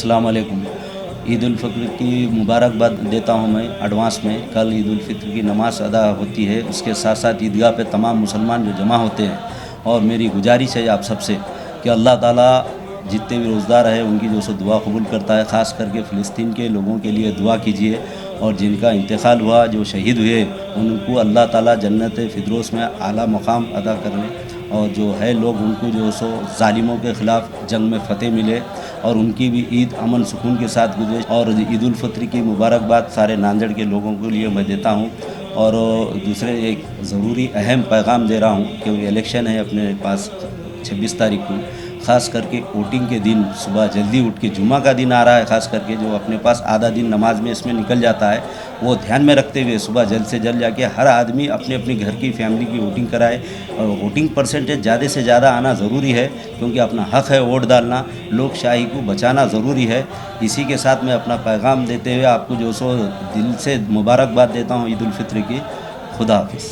अस्सलाम वालेकुम। ईद उल फ़ित्र की मुबारकबाद देता हूँ मैं एडवांस में। कल ईद उल फ़ित्र की नमाज़ अदा होती है, उसके साथ साथ ईदगाह पे तमाम मुसलमान जो जमा होते हैं, और मेरी गुजारिश है आप सबसे कि अल्लाह ताला जितने भी रोज़दार है उनकी जो सो दुआ कबूल करता है। ख़ास करके फ़िलिस्तीन के लोगों के लिए दुआ कीजिए, और जिनका इंतकाल हुआ, जो शहीद हुए, उनको अल्लाह ताला जन्नत फ़िरदौस में आला मकाम अदा करने, और जो है लोग उनको जो सो ज़ालिमों के ख़िलाफ़ जंग में फ़तेह मिले, और उनकी भी ईद अमन सुकून के साथ गुजरे। और ईद उल फ़ित्र की मुबारकबाद सारे नांदेड़ के लोगों के लिए मैं देता हूँ। और दूसरे एक ज़रूरी अहम पैगाम दे रहा हूँ कि इलेक्शन है अपने पास 26 तारीख को। ख़ास करके वोटिंग के दिन सुबह जल्दी उठ के, जुम्मा का दिन आ रहा है, ख़ास करके जो अपने पास आधा दिन नमाज में इसमें निकल जाता है, वो ध्यान में रखते हुए सुबह जल्द से जल्द जाके हर आदमी अपने अपने घर की फैमिली की वोटिंग कराए। और वोटिंग परसेंटेज ज़्यादा से ज़्यादा आना ज़रूरी है, क्योंकि अपना हक़ है वोट डालना, लोकशाही को बचाना ज़रूरी है। इसी के साथ मैं अपना पैगाम देते हुए आपको जो सो दिल से मुबारकबाद देता हूँ ईद उल फ़ित्र की। खुदा हाफ़िज़।